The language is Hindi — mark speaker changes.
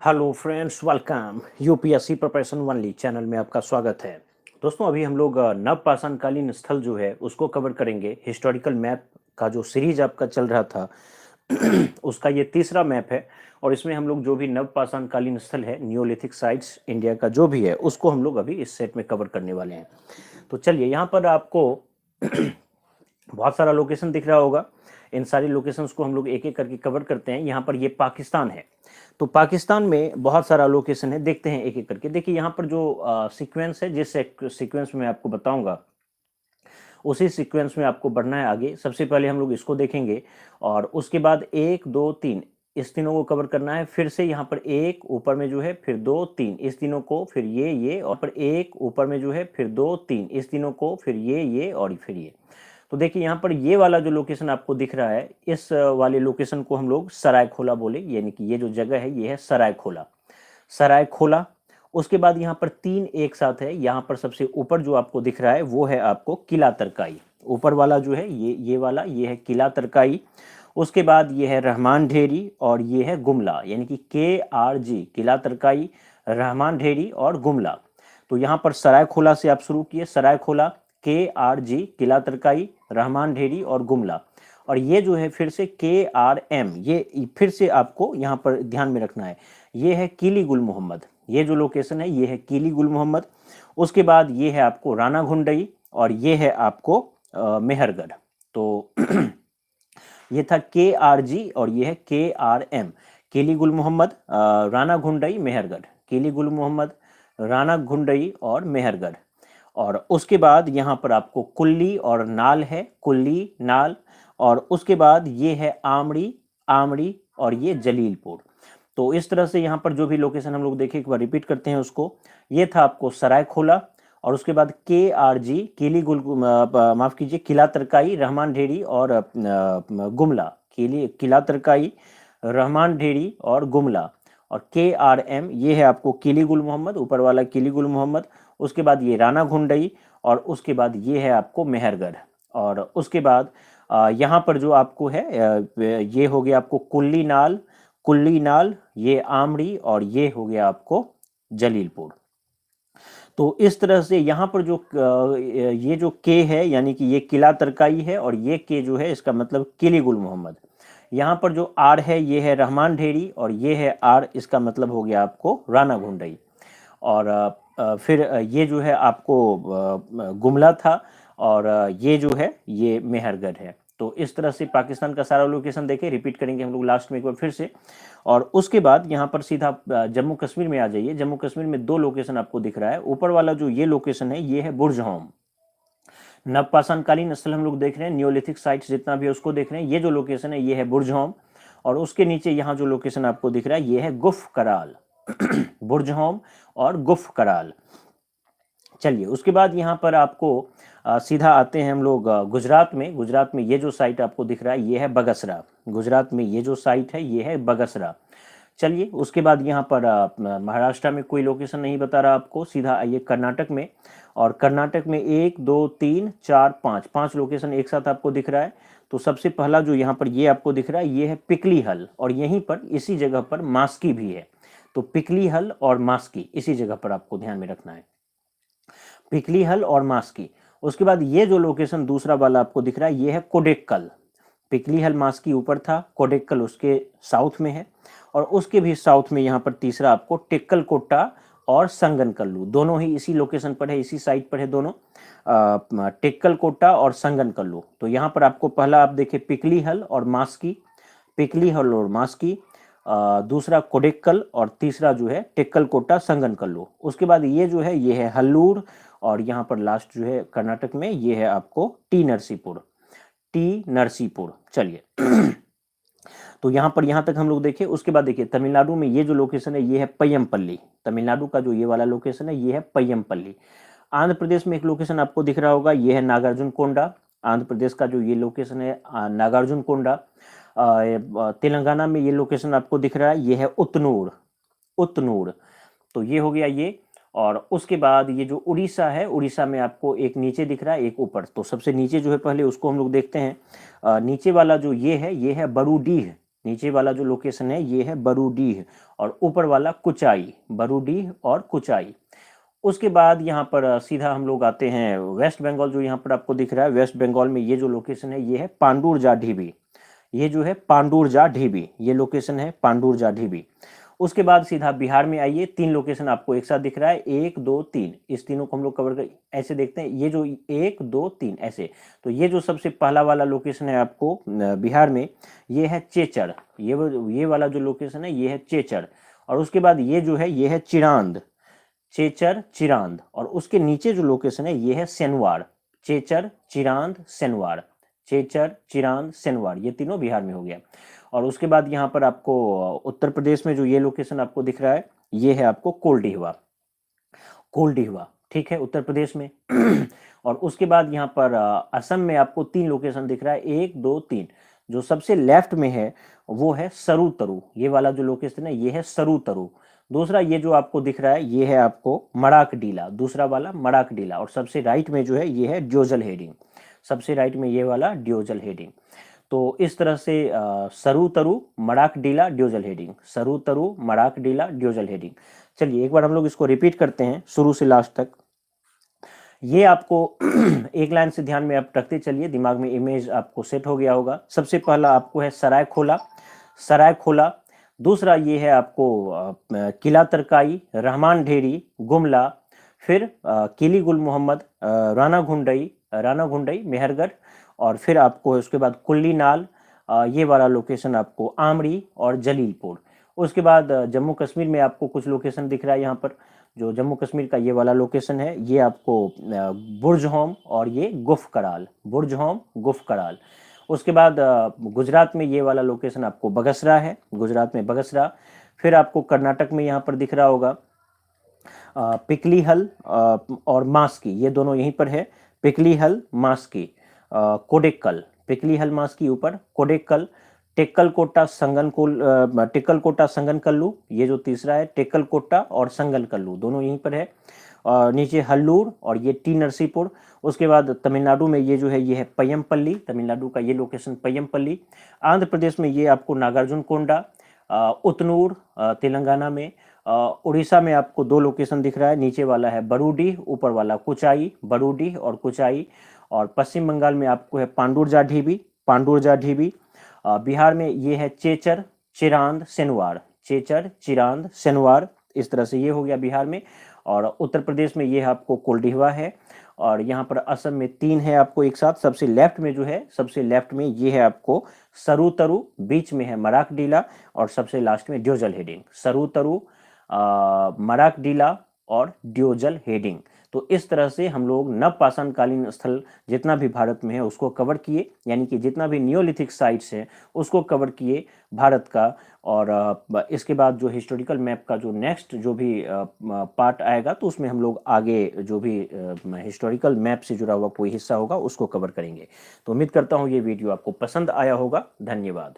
Speaker 1: Hello friends, welcome UPSC preparation only channel में आपका स्वागत है। दोस्तों, अभी हम लोग नवपाषाणकालीन स्थल जो है उसको कवर करेंगे। हिस्टोरिकल मैप का जो सीरीज आपका चल रहा था उसका ये तीसरा मैप है और इसमें हम लोग जो भी नवपाषाणकालीन स्थल है, नियोलिथिक साइट्स इंडिया का जो भी है, उसको हम लोग अभी इस सेट में कवर करने वाले हैं। तो चलिए, यहाँ पर आपको बहुत सारा लोकेशन दिख रहा होगा। इन सारी लोकेशंस को हम लोग एक एक करके कवर करते हैं। यहाँ पर ये पाकिस्तान है, तो पाकिस्तान में बहुत सारा लोकेशन है, देखते हैं एक एक करके। देखिए, यहाँ पर जो सीक्वेंस है, जिस सीक्वेंस में आपको बताऊंगा उसी सीक्वेंस में आपको बढ़ना है आगे। सबसे पहले हम लोग इसको देखेंगे और उसके बाद 1 2 3 इस तीनों को कवर करना है। फिर से यहाँ पर एक ऊपर में जो है, फिर 2 3 इस तीनों को, फिर ये और पर एक ऊपर में जो है, फिर 2 3 इस तीनों को, फिर ये और फिर ये। तो देखिए, यहाँ पर ये वाला जो लोकेशन आपको दिख रहा है, इस वाले लोकेशन को हम लोग सरायखोला बोले, यानी कि ये जो जगह है ये है सरायखोला। सरायखोला। उसके बाद यहाँ पर 3 एक साथ है। यहाँ पर सबसे ऊपर जो आपको दिख रहा है वो है आपको किला तरकाई। ऊपर वाला जो है ये वाला, ये है किला तरकाई। उसके बाद ये है रहमान ढेरी और ये है गुमला, यानी कि KRG, किला तरकाई, रहमान ढेरी और गुमला। तो यहाँ पर सरायखोला से आप शुरू किए, सरायखोला, KRG, किला तरकाई, रहमान ढेरी और गुमला। और ये जो है फिर से KRM, ये फिर से आपको यहाँ पर ध्यान में रखना है, ये है किली गुल मोहम्मद। ये जो लोकेशन है ये है किली गुल मोहम्मद। उसके बाद ये है आपको राना घुंडई और ये है आपको मेहरगढ़। तो ये था KRG और ये है KRM, किली गुल मोहम्मद, राना घुंडई, मेहरगढ़। किली गुल मोहम्मद, राना घुंडई और मेहरगढ़। और उसके बाद यहाँ पर आपको कुल्ली और नाल है, कुल्ली नाल। और उसके बाद ये है आमड़ी, आमड़ी और ये जलीलपुर। तो इस तरह से यहाँ पर जो भी लोकेशन हम लोग देखें, एक बार रिपीट करते हैं उसको। ये था आपको सरायखोला और उसके बाद KRG, किली गुल, माफ कीजिए, किला तरकाई, रहमान ढेरी और गुमला। किला तरकाई, रहमान ढेरी और गुमला। और KRM ये है आपको किली गुल मोहम्मद, ऊपर वाला किली गुल मोहम्मद। उसके बाद ये राना घुंडई और उसके बाद ये है आपको मेहरगढ़। और उसके बाद यहाँ पर जो आपको है ये हो गया आपको कुल्ली नाल, कुल्ली नाल, ये आमड़ी और ये हो गया आपको जलीलपुर। तो इस तरह से यहाँ पर जो ये जो के है, यानी कि ये किला तरकाई है और ये के जो है इसका मतलब किली गुल मोहम्मद। यहाँ पर जो आर है ये है रहमान ढेरी और ये है आर, इसका मतलब हो गया आपको राना घुंडई। और फिर ये जो है आपको गुमला था और ये जो है ये मेहरगढ़ है। तो इस तरह से पाकिस्तान का सारा लोकेशन देखे, रिपीट करेंगे हम लोग लास्ट में एक बार फिर से। और उसके बाद यहाँ पर सीधा जम्मू कश्मीर में आ जाइए। जम्मू कश्मीर में 2 लोकेशन आपको दिख रहा है। ऊपर वाला जो ये लोकेशन है ये है बुर्जहोम, नवपाषाणकालीन स्थल हम लोग देख रहे हैं, नियोलिथिक साइट्स जितना भी है उसको देख रहे हैं। ये जो लोकेशन है ये है बुर्जहोम और उसके नीचे यहाँ जो लोकेशन आपको दिख रहा है ये है गुफ कराल। बुर्जहोम और गुफ कराल। चलिए, उसके बाद यहाँ पर आपको सीधा आते हैं हम लोग गुजरात में। गुजरात में ये जो साइट आपको दिख रहा है ये है बगसरा। गुजरात में ये जो साइट है ये है बगसरा। चलिए, उसके बाद यहाँ पर महाराष्ट्र में कोई लोकेशन नहीं बता रहा आपको। सीधा आइए कर्नाटक में और कर्नाटक में 1 2 3 4 5 लोकेशन एक साथ आपको दिख रहा है। तो सबसे पहला जो यहाँ पर ये आपको दिख रहा है ये है पिकलीहल और यहीं पर इसी जगह पर मास्की भी है। तो पिकलीहल और मास्की इसी जगह पर आपको ध्यान में रखना है, पिकलीहल और मास्की। उसके बाद ये जो लोकेशन दूसरा वाला आपको दिख रहा है ये है कोडेक्कल। पिकलीहल मास्की ऊपर था, कोडेक्कल उसके साउथ में है। और उसके भी साउथ में यहाँ पर तीसरा आपको टेक्कल कोट्टा और संगनकल्लू, दोनों ही इसी लोकेशन पर है, इसी साइट पर है दोनों, टेक्कल कोट्टा और संगनकल्लू। तो यहाँ पर आपको पहला आप देखिए पिकलीहल और मास्की, पिकलीहल और मास्की, दूसरा कोडेक्कल और तीसरा जो है टेक्कल कोट्टा संगनकल्लू। उसके बाद ये जो है ये है हल्लूर और यहाँ पर लास्ट जो है कर्नाटक में ये है आपको टी नरसीपुर, टी नरसीपुर। चलिए तो यहाँ पर यहाँ तक हम लोग देखें। उसके बाद देखिए तमिलनाडु में ये जो लोकेशन है ये है पय्यमपल्ली। तमिलनाडु का जो ये वाला लोकेशन है ये है पय्यमपल्ली। आंध्र प्रदेश में एक लोकेशन आपको दिख रहा होगा ये है नागार्जुन कोंडा। आंध्र प्रदेश का जो ये लोकेशन है नागार्जुन कोंडा। तेलंगाना में ये लोकेशन आपको दिख रहा है ये है उतनूर, उतनूर। तो ये हो गया ये। और उसके बाद ये जो उड़ीसा है, उड़ीसा में आपको एक नीचे दिख रहा है एक ऊपर। तो सबसे नीचे जो है पहले उसको हम लोग देखते हैं। नीचे वाला जो ये है बरूडीह, नीचे वाला जो लोकेशन है ये है बरूडीह और ऊपर वाला कुचाई, बरूडीह और कुचाई। उसके बाद यहाँ पर सीधा हम लोग आते हैं वेस्ट बंगाल, जो यहाँ पर आपको दिख रहा है वेस्ट बंगाल में ये जो लोकेशन है ये है पांडुरजा ढीबी, ये जो है पांडुरजा ढीबी, ये लोकेशन है पांडुरजा ढीबी। उसके बाद सीधा बिहार में आइए, 3 लोकेशन आपको एक साथ दिख रहा है, 1 2 3, इस तीनों को हम लोग कवर कर ऐसे देखते हैं, ये जो 1 2 3 ऐसे। तो ये जो सबसे पहला वाला लोकेशन है आपको बिहार में, ये है चेचर, ये वाला जो लोकेशन है ये है चेचर। और उसके बाद ये जो है ये है चिरांद, चेचर चिरांद। और उसके नीचे जो लोकेशन है ये है सेनवाड़, चेचर चिरांद सेनवाड़, चेचर चिरांद सेनवाड़, ये तीनों बिहार में हो गया। और उसके बाद यहाँ पर आपको उत्तर प्रदेश में जो ये लोकेशन आपको दिख रहा है ये है आपको कोल्डिहवा, कोल्डिहवा, ठीक है, उत्तर प्रदेश में। और उसके बाद यहाँ पर असम में आपको 3 लोकेशन दिख रहा है, 1 2 3। जो सबसे लेफ्ट में है वो है सरुतरु, ये वाला जो लोकेशन है ये है सरुतरु। दूसरा ये जो आपको दिख रहा है ये है आपको मड़ाकडीला, दूसरा वाला मड़ाकडीला। और सबसे राइट में जो है ये है ड्योजल हेडिंग, सबसे राइट में ये वाला ड्योजल हेडिंग। तो इस तरह से सरुतरु मड़ाकडीला ड्योजल हेडिंग, सरुतरु मड़ाकडीला ड्योजल हेडिंग। चलिए एक बार हम लोग इसको रिपीट करते हैं शुरू से लास्ट तक। ये आपको एक लाइन से ध्यान में आप रखते चलिए, दिमाग में इमेज आपको सेट हो गया होगा। सबसे पहला आपको है सरायखोला, सरायखोला। दूसरा ये है आपको किला तरकाई, रहमान ढेरी, गुमला। फिर किली गुल मोहम्मद, राना घुंडई, राना घुंडई मेहरगढ़। और फिर आपको उसके बाद कुल्ली नाल, ये वाला लोकेशन आपको आमरी और जलीलपुर। उसके बाद जम्मू कश्मीर में आपको कुछ लोकेशन दिख रहा है यहाँ पर, जो जम्मू कश्मीर का ये वाला लोकेशन है ये आपको बुर्ज होम और ये गुफ कराल, बुर्ज होम गुफ कराल। उसके बाद गुजरात में ये वाला लोकेशन आपको बगसरा है, गुजरात में बगसरा। फिर आपको कर्नाटक में यहाँ पर दिख रहा होगा पिकलीहल और मास्की, ये दोनों यहीं पर है, पिकलीहल मास्की, कोडेक्कल, पिकलीहल मास्की ऊपर, कोडेक्कल, टेक्कलकोटा संगनकुल, टेक्कलकोटा संगनकल्लू, ये जो तीसरा है टेक्कलकोटा और संगनकल्लू दोनों यहीं पर है। नीचे हल्लूर और ये टी नरसीपुर। उसके बाद तमिलनाडु में ये जो है ये है पय्यमपल्ली, तमिलनाडु का ये लोकेशन पय्यमपल्ली। आंध्र प्रदेश में ये आपको नागार्जुन कोंडा, उतनूर तेलंगाना में। उड़ीसा में आपको 2 लोकेशन दिख रहा है, नीचे वाला है बरूडीह, ऊपर वाला कुचाई, बरूडीह और कुचाई। और पश्चिम बंगाल में आपको है पांडुरजा ढीबी, पांडुरजा ढीबी। बिहार में ये है चेचर चिरांद सेनवाड़, चेचर चिरांद सेनवाड़, इस तरह से ये हो गया बिहार में। और उत्तर प्रदेश में ये आपको कोल्डिहवा है। और यहाँ पर असम में 3 है आपको एक साथ। सबसे लेफ्ट में जो है, सबसे लेफ्ट में ये है आपको सरुतरु, बीच में है मड़ाकडीला और सबसे लास्ट में ड्योजल हेडिंग, सरुतरु मड़ाकडीला और ड्योजल हेडिंग। तो इस तरह से हम लोग नवपाषाण कालीन स्थल जितना भी भारत में है उसको कवर किए, यानी कि जितना भी नियोलिथिक साइट्स है उसको कवर किए भारत का। और इसके बाद जो हिस्टोरिकल मैप का जो नेक्स्ट जो भी पार्ट आएगा तो उसमें हम लोग आगे जो भी हिस्टोरिकल मैप से जुड़ा हुआ कोई हिस्सा होगा उसको कवर करेंगे। तो उम्मीद करता हूँ ये वीडियो आपको पसंद आया होगा। धन्यवाद।